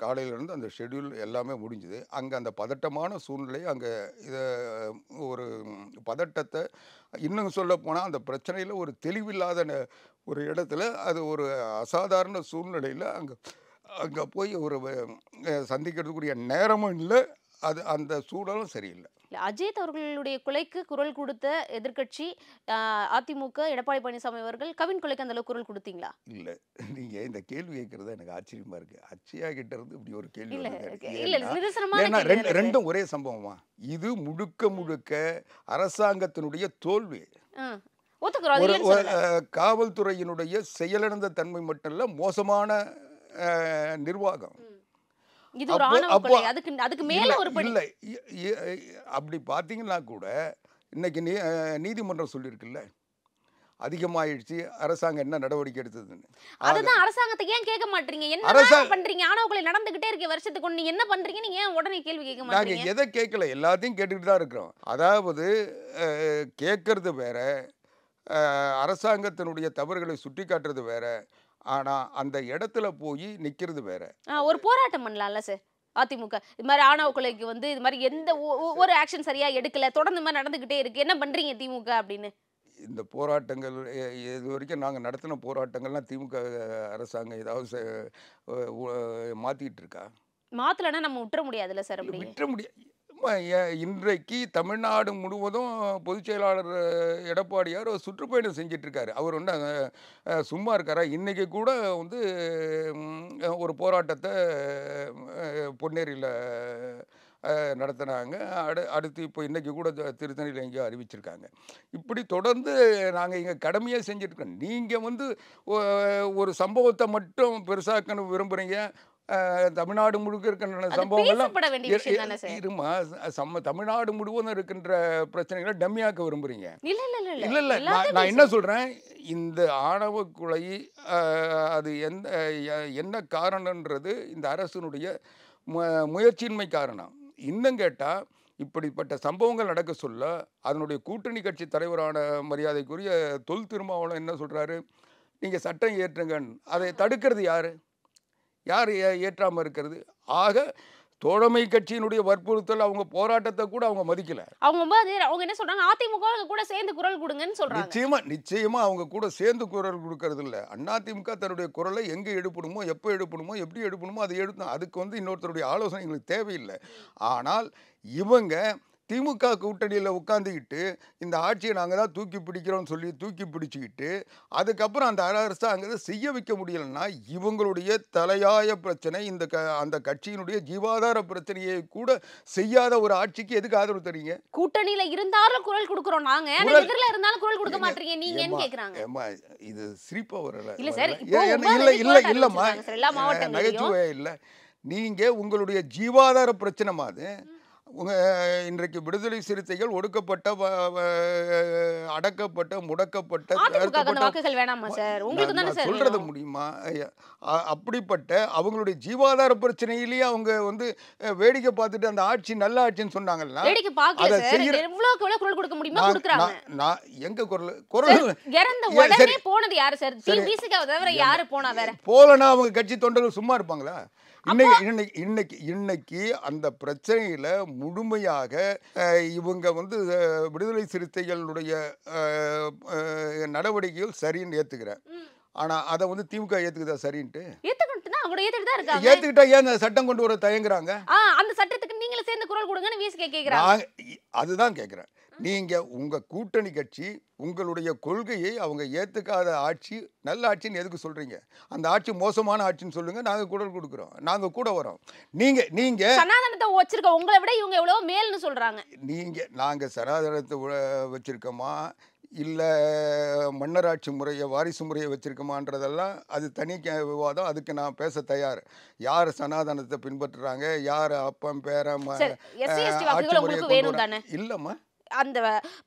காலையிலிருந்து அந்த ஷெட்யூல் எல்லாமே முடிஞ்சுது. அங்கே அந்த பதட்டமான சூழ்நிலை, அங்கே இதை ஒரு பதட்டத்தை, இன்னும் சொல்ல போனால் அந்த பிரச்சனையில் ஒரு தெளிவில்லாத ஒரு இடத்துல, அது ஒரு அசாதாரண சூழ்நிலையில் அங்கே போய் ஒரு சந்திக்கிறதுக்குரிய நேரமும் இல்லை, அந்த சூழலும் சரியில்லை. அஜித் அவர்களுடைய கொலைக்கு குரல் கொடுத்த எதிர்க்கட்சி அதிமுக எடப்பாடி பழனிசாமி அவர்கள் கவின் கொலைக்கு அந்த அளவுக்கு குரல் கொடுத்தீங்களா? இல்லை, நீங்க இந்த கேள்வி கேட்கறது எனக்கு ஆச்சரியமா இருக்கு. அச்சையா கிட்ட இருந்து இப்படி ஒரு கேள்வி ரெண்டும் ஒரே சம்பவமா? இது முழுக்க அரசாங்கத்தினுடைய தோல்வி. காவல்துறையினுடைய செயலிழந்த தன்மை மட்டும் இல்ல, மோசமான நிர்வாகம். இல்லை, அப்படி பார்த்தீங்கன்னா கூட இன்னைக்கு நீதிமன்றம் சொல்லியிருக்குல்ல, அதிகமாயிடுச்சு, அரசாங்கம் என்ன நடவடிக்கை எடுத்ததுன்னு. அதுதான் அரசாங்கத்தை ஏன் கேட்க மாட்டீங்க? என்ன பண்றீங்க? ஆணவ கொலை நடந்துகிட்டே இருக்கு வருஷத்துக்கு ஒண்ணு, நீங்க என்ன பண்றீங்க? நீங்க ஏன் உடனே கேள்வி கேட்க மாட்டீங்க? நாங்கள் எதை கேட்கல, எல்லாத்தையும் கேட்டுக்கிட்டு தான் இருக்கிறோம். அதாவது கேட்கறது வேற, அரசாங்கத்தினுடைய தவறுகளை சுட்டி காட்டுறது வேற, ஆனால் அந்த இடத்துல போய் நிற்கிறது வேற. ஒரு போராட்டம் பண்ணலாம்ல சார் அதிமுக? இது மாதிரி ஆணவ கொலைக்கு வந்து இது மாதிரி எந்த ஒரு ஆக்ஷன் சரியா எடுக்கல, தொடர்ந்து மாதிரி நடந்துகிட்டே இருக்கு, என்ன பண்றீங்க திமுக அப்படின்னு? இந்த போராட்டங்கள் இது வரைக்கும் நாங்கள் நடத்தின போராட்டங்கள்லாம் திமுக அரசாங்கம் ஏதாவது மாற்றிக்கிட்டு இருக்கா? மாற்றலைன்னா நம்ம விட்டுற முடியாதுல்ல சார்? அப்படி விட்டுற முடியாது. இன்றைக்கு தமிழ்நாடு முழுவதும் பொதுச் செயலாளர் எடப்பாடியார் சுற்றுப்பயணம் செஞ்சிட்டு இருக்காரு. அவர் வந்து சும்மா இருக்காரா? இன்னைக்கு கூட வந்து ஒரு போராட்டத்தை பொன்னேரியில் நடத்தினாங்க. அடுத்து இப்போ இன்றைக்கி கூட திருத்தணியில் எங்கேயோ அறிவிச்சிருக்காங்க. இப்படி தொடர்ந்து நாங்கள் இங்கே கடமையாக செஞ்சுட்ருக்கோம். நீங்கள் வந்து ஒரு சம்பவத்தை மட்டும் பெருசாக்கணும் விரும்புகிறீங்க. தமிழ்நாடு முழுக்க இருக்கின்ற சம்பவங்கள்லாம் இருமா, தமிழ்நாடு முழுவதும் இருக்கின்ற பிரச்சனைகளை டம்மியாக்க விரும்புகிறீங்க. இல்லை இல்லை, நான் என்ன சொல்கிறேன், இந்த ஆணவ கொலை அது என்ன காரணன்றது இந்த அரசினுடைய முயற்சியின்மை காரணம். இன்னும் கேட்டால் இப்படிப்பட்ட சம்பவங்கள் நடக்க சொல்ல அதனுடைய கூட்டணி கட்சி தலைவரான மரியாதைக்குரிய தொல் திருமாவளவன் என்ன சொல்கிறாரு, நீங்கள் சட்டம் ஏற்றுங்கன்னு. அதை தடுக்கிறது யார்? யார் ஏற்றாமல் இருக்கிறது? ஆக தோழமை கட்சியினுடைய வற்புறுத்தல், அவங்க போராட்டத்தை கூட அவங்க மதிக்கல. அவங்க என்ன சொல்றாங்க, அதிமுக கூட சேர்ந்து குரல் கொடுங்கன்னு சொல்றாங்க. நிச்சயமா அவங்க கூட சேர்ந்து குரல் கொடுக்கறது இல்லை. அதிமுக தன்னுடைய குரலை எங்கே எடுப்பணுமோ, எப்போ எடுப்பணுமோ, எப்படி எடுப்பணுமோ அதை எடுத்தோம். அதுக்கு வந்து இன்னொருத்தருடைய ஆலோசனை எங்களுக்கு தேவையில்லை. ஆனால் இவங்க திமுக கூட்டணியில் உட்காந்துக்கிட்டு இந்த ஆட்சியை நாங்கள் தான் தூக்கி பிடிக்கிறோம்னு சொல்லி தூக்கி பிடிச்சிக்கிட்டு அதுக்கப்புறம் அந்த அரசாங்கத்தை செய்ய வைக்க முடியலைன்னா இவங்களுடைய தலையாய பிரச்சனை இந்த அந்த கட்சியினுடைய ஜீவாதார பிரச்சனையை கூட செய்யாத ஒரு ஆட்சிக்கு எதுக்கு ஆதரவு தரீங்க? கூட்டணியில இருந்தாலும் குரல் கொடுக்கிறோம் நாங்க, எதிரில இருந்தாலும் குரல் கொடுக்க மாட்டீங்க நீங்க என்ன கேக்குறாங்க? ஏமா இது சிரிப்பா வரல? இல்ல சார், இல்லம்மா, நகைச்சுவை இல்லை. நீங்க உங்களுடைய ஜீவாதார பிரச்சனை மாதிரி இன்றைக்கு விடுதலை சிறுத்தைகள் ஒடுக்கப்பட்ட, அடக்கப்பட்ட, முடக்கப்பட்ட, சொல்றது முடியுமா? அப்படிப்பட்ட அவங்களுடைய ஜீவாதார பிரச்சனையிலேயே அவங்க வந்து வேடிக்கை பார்த்துட்டு அந்த ஆட்சி நல்ல ஆட்சின்னு சொன்னாங்கல்ல, நான் எங்க போலனா அவங்க கட்சி தொண்டர்கள் சும்மா இருப்பாங்களா? இன்னைக்கு அந்த பிரச்சனையில முழுமையாக இவங்க வந்து விடுதலை சிறுத்தைகளுடைய நடவடிக்கைகள் சரின்னு ஏத்துக்கிறேன். ஆனா அதை வந்து திமுக ஏத்துக்குதா சரின்ட்டு? ஏத்துக்கிட்டா ஏன் சட்டம் கொண்டு வர தயங்குறாங்க? அந்த சட்டத்துக்கு நீங்களே சேர்ந்து குரல் கொடுங்கன்னு விசிக கேக்குறாங்க. அதுதான் கேக்குறேன். நீங்க உங்க கூட்டணி கட்சி உங்களுடைய கொள்கையை அவங்க ஏத்துக்காத ஆட்சி நல்ல ஆட்சின்னு எதுக்கு சொல்றீங்க? அந்த ஆட்சி மோசமான ஆட்சின்னு சொல்லுங்க, நாங்க குரல் கொடுக்குறோம், நாங்க கூட வரோம். நீங்க சனாதனத்தை வச்சிருக்க உங்களை விட இவங்க எவ்வளவு மேல்னு சொல்றாங்க. நாங்க சனாதனத்தை வச்சிருக்கோமா இல்லை மன்னராட்சி முறையை வாரிசு முறையை வச்சிருக்கோமான்றதெல்லாம் அது தனி விவாதம். அதுக்கு நான் பேச தயார். யார் சனாதனத்தை பின்பற்றுறாங்க, யார் அப்பம் பேரம் இல்லம்மா, அந்த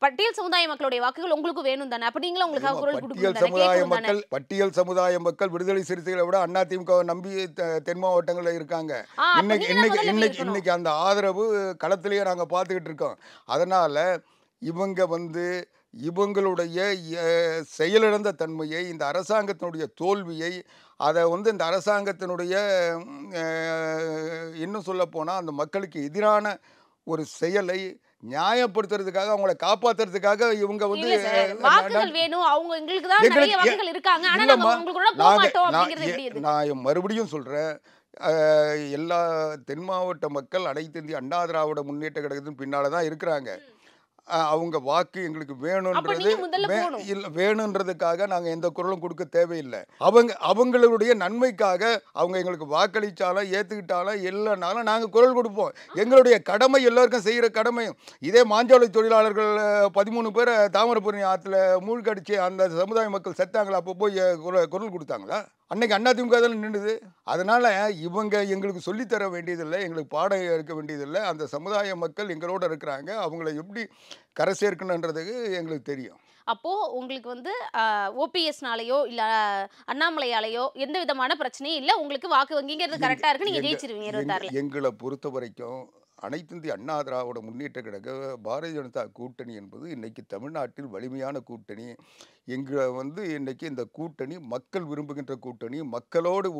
பட்டியல் சமுதாய மக்களுடைய வாக்குகள் உங்களுக்கு வேணும் தானே? அப்ப நீங்களும் உங்களுக்கு குரல் கொடுக்கணும். பட்டியல் சமுதாய மக்கள் விடுதலை சிறுத்தைகளை விட அதிமுக நம்பி தென் மாவட்டங்களில் இருக்காங்க. இன்னைக்கு அந்த ஆதரவு களத்திலேயே நாங்கள் பார்த்துக்கிட்டு இருக்கோம். அதனால இவங்க வந்து இவங்களுடைய செயலிழந்த தன்மையை, இந்த அரசாங்கத்தினுடைய தோல்வியை, அதை வந்து இந்த அரசாங்கத்தினுடைய இன்னும் சொல்ல போனால் அந்த மக்களுக்கு எதிரான ஒரு செயலை நியாயப்படுத்துறதுக்காக, அவங்களை காப்பாத்துறதுக்காக இவங்க வந்து நான் மறுபடியும் சொல்றேன், எல்லா தென் மாவட்ட மக்கள் அனைத்து இந்திய அண்ணா திராவிட முன்னேற்ற கழகத்தின் பின்னால தான் இருக்கிறாங்க. அவங்க வாக்கு எங்களுக்கு வேணுன்றதுக்காக நாங்கள் எந்த குரலும் கொடுக்க தேவையில்லை. அவங்களுடைய நன்மைக்காக அவங்க எங்களுக்கு வாக்களித்தாலும் ஏற்றுக்கிட்டாலும் இல்லைனாலும் நாங்கள் குரல் கொடுப்போம். எங்களுடைய கடமை எல்லோருக்கும் செய்கிற கடமையும். இதே மாஞ்சோலை தொழிலாளர்கள் 13 பேரை தாமிரபரணி ஆற்றுல மூழ்கடிச்சு அந்த சமுதாய மக்கள் செத்தாங்களா? அப்போ போய் குரல் கொடுத்தாங்களா? அன்னைக்கு அதிமுக தான் நின்றுது. அதனால இவங்க எங்களுக்கு சொல்லித்தர வேண்டியதில்லை, எங்களுக்கு பாடம் இருக்க வேண்டியதில்லை. அந்த சமுதாய மக்கள் எங்களோட இருக்கிறாங்க, அவங்கள எப்படி கரை சேர்க்கணுன்றதுக்கு எங்களுக்கு தெரியும். அப்போ உங்களுக்கு வந்து ஓபிஎஸ்னாலேயோ இல்ல அண்ணாமலையாலேயோ எந்த விதமான பிரச்சனையும் இல்ல, உங்களுக்கு வாக்கு வங்கிங்கிறது கரெக்டா இருக்கு, நீங்க ஜெயிச்சிருவீங்க 26ல. எங்களை பொறுத்த வரைக்கும் அனைத்து இந்திய அண்ணா திராவிட முன்னேற்ற கழக பாரதிய ஜனதா கூட்டணி என்பது இன்னைக்கு தமிழ்நாட்டில் வலிமையான கூட்டணி. எங்களை வந்து இன்னைக்கு இந்த கூட்டணி மக்கள் விரும்புகின்ற கூட்டணி, மக்களோடு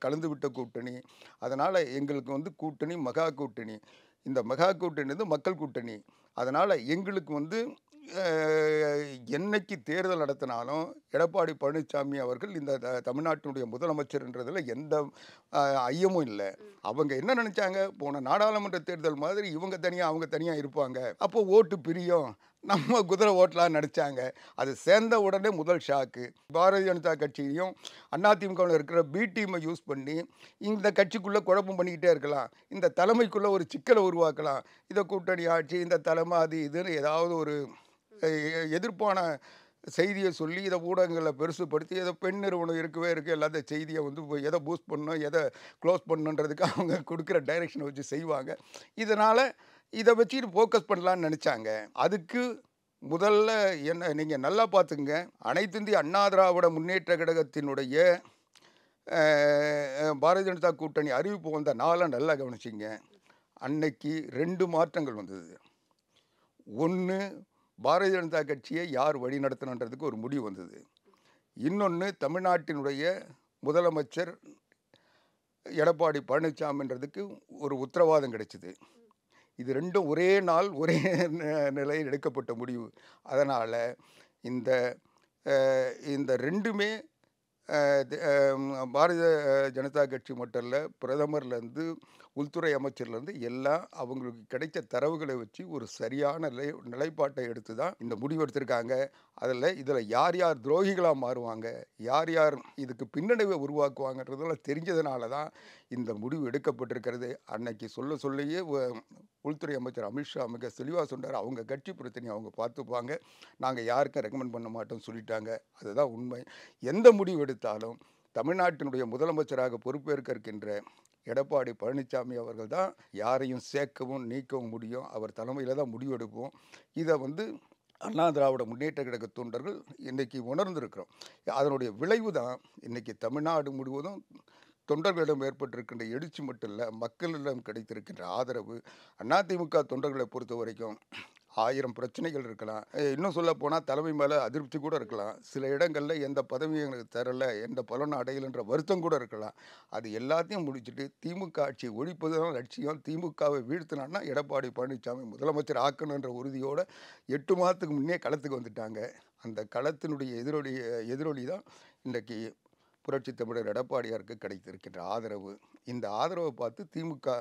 கலந்து விட்ட கூட்டணி. அதனால் எங்களுக்கு வந்து கூட்டணி மகா கூட்டணி. இந்த மகா கூட்டணி வந்து மக்கள் கூட்டணி. அதனால் எங்களுக்கு வந்து என்னைக்கு தேர்தல் நடத்தினாலும் எடப்பாடி பழனிசாமி அவர்கள் இந்த தமிழ்நாட்டினுடைய முதலமைச்சர்ன்றதில் எந்த ஐயமும் இல்லை. அவங்க என்ன நினச்சாங்க, போன நாடாளுமன்ற தேர்தல் மாதிரி இவங்க தனியாக அவங்க தனியாக இருப்பாங்க, அப்போ ஓட்டு பிரியும், நம்ம குதிரை ஓட்டலாம் நினச்சாங்க. அது சேர்ந்த உடனே முதல் ஷாக்கு பாரதிய ஜனதா கட்சியையும் அதிமுகவில் இருக்கிற பி டீமை யூஸ் பண்ணி இந்த கட்சிக்குள்ளே குழப்பம் பண்ணிக்கிட்டே இருக்கலாம், இந்த தலைமைக்குள்ளே ஒரு சிக்கலை உருவாக்கலாம். இதை கூட்டணி ஆட்சி, இந்த தலைமை, அது இதுன்னு ஏதாவது ஒரு எதிர்ப்பான செய்தியை சொல்லி இதை ஊடகங்களில் பெருசுப்படுத்தி எதை பெண் நிறுவனம் இருக்கவே இருக்குது, எல்லாத்த செய்தியை வந்து எதை பூஸ்ட் பண்ணணும், எதை க்ளோஸ் பண்ணணுன்றதுக்கு அவங்க கொடுக்குற டைரெக்ஷனை வச்சு செய்வாங்க. இதனால் இதை வச்சுட்டு ஃபோக்கஸ் பண்ணலான்னு நினச்சாங்க. அதுக்கு முதல்ல என்ன நீங்கள் நல்லா பார்த்துங்க, அனைத்து இந்திய அண்ணா திராவிட முன்னேற்ற கழகத்தினுடைய பாரதிய ஜனதா கூட்டணி அறிவிப்பு வந்த நாளை நல்லா கவனிச்சிங்க. அன்னைக்கு 2 மாற்றங்கள் வந்தது. ஒன்று, பாரதிய ஜனதா கட்சியை யார் வழி நடத்தணுன்றதுக்கு ஒரு முடிவு வந்தது. இன்னொன்று, தமிழ்நாட்டினுடைய முதலமைச்சர் எடப்பாடி பழனிசாமின்றதுக்கு ஒரு உத்தரவாதம் கிடைச்சிது. இது ரெண்டும் ஒரே நாள் ஒரே நிலையில் எடுக்கப்பட்ட முடிவு. அதனால் இந்த ரெண்டுமே பாரதிய ஜனதா கட்சி மட்டும் இல்லை, பிரதமர்லேருந்து உள்துறை அமைச்சர்லேருந்து எல்லாம் அவங்களுக்கு கிடைச்ச தரவுகளை வச்சு ஒரு சரியான நிலைப்பாட்டை எடுத்து தான் இந்த முடிவு எடுத்திருக்காங்க. இதில் யார் யார் துரோகிகளாக மாறுவாங்க, யார் யார் இதுக்கு பின்னடைவை உருவாக்குவாங்கன்றதெல்லாம் தெரிஞ்சதுனால தான் இந்த முடிவு எடுக்கப்பட்டிருக்கிறது. அன்னைக்கு சொல்லியே உள்துறை அமைச்சர் அமித்ஷா மிக தெளிவாக சொன்னார், அவங்க கட்சி பிரச்சனையை அவங்க பார்த்துப்பாங்க, நாங்கள் யாருக்கும் ரெக்கமெண்ட் பண்ண மாட்டோம்னு சொல்லிட்டாங்க. அதுதான் உண்மை. எந்த முடிவு எடுத்தாலும் தமிழ்நாட்டினுடைய முதலமைச்சராக பொறுப்பேற்க இருக்கின்ற எடப்பாடி பழனிசாமி அவர்கள் தான் யாரையும் சேர்க்கவும் நீக்கவும் முடியும். அவர் தலைமையில் தான் முடிவு எடுப்போம். இதை வந்து அண்ணா திராவிட முன்னேற்ற கழக தொண்டர்கள் இன்றைக்கி உணர்ந்திருக்கிறோம். அதனுடைய விளைவு தான் இன்றைக்கி தமிழ்நாடு முழுவதும் தொண்டர்களிடம் ஏற்பட்டிருக்கின்ற எழுச்சி மட்டும் இல்லை, மக்களிடம் கிடைத்திருக்கின்ற ஆதரவு. அதிமுக தொண்டர்களை பொறுத்த வரைக்கும் 1000 பிரச்சனைகள் இருக்கலாம், இன்னும் சொல்ல போனால் தலைமை மேலே அதிருப்தி கூட இருக்கலாம், சில இடங்களில் எந்த பதவியும் எங்களுக்கு தரலை, எந்த பலனும் அடையலைன்ற வருத்தம் கூட இருக்கலாம். அது எல்லாத்தையும் முடிச்சுட்டு திமுக ஆட்சியை ஒழிப்பது தான் லட்சியம். திமுகவை வீழ்த்தினான்னா எடப்பாடி பழனிசாமி முதலமைச்சர் ஆக்கணுன்ற உறுதியோடு 8 மாதத்துக்கு முன்னே களத்துக்கு வந்துட்டாங்க. அந்த களத்தினுடைய எதிரொலி தான் இன்றைக்கி புரட்சி தமிழர் எடப்பாடியாருக்கு கிடைத்திருக்கின்ற ஆதரவு. இந்த ஆதரவை பார்த்து திமுக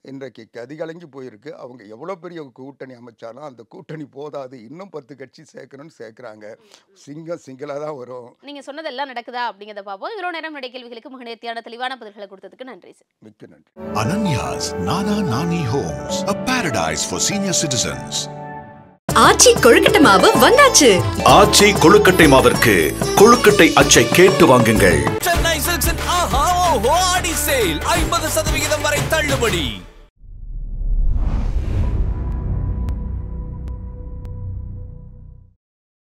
இன்றைக்கு கதிகலங்கி போயிருக்கு. அவங்க எவ்வளோ பெரிய கூட்டணி அமைச்சாலும் அந்த கூட்டணி போதாது, இன்னும் 10 கட்சி சேர்க்கணும்னு சேர்க்குறாங்க. சிங்கிளாக தான் வரும். நீங்கள் சொன்னதெல்லாம் நடக்குதா அப்படிங்கிறத பார்ப்போம். இவ்வளோ நேரம் நிறைய கேள்விகளுக்கு மிக நேர்த்தியான தெளிவான பதில்களை கொடுத்ததுக்கு நன்றி சார். மிக்க நன்றி. Ananya's Nana Nani Homes, a paradise for senior citizens. ஆச்சி கொழுக்கட்டை மாவு வந்தாச்சு. ஆச்சி கொழுக்கட்டை மாவிற்கு கொழுக்கட்டை அச்சை கேட்டு வாங்குங்கள். சென்னை சில்க்ஸின் ஆஹா ஓஹோ ஆடி சேல் 50% வரை தள்ளுபடி.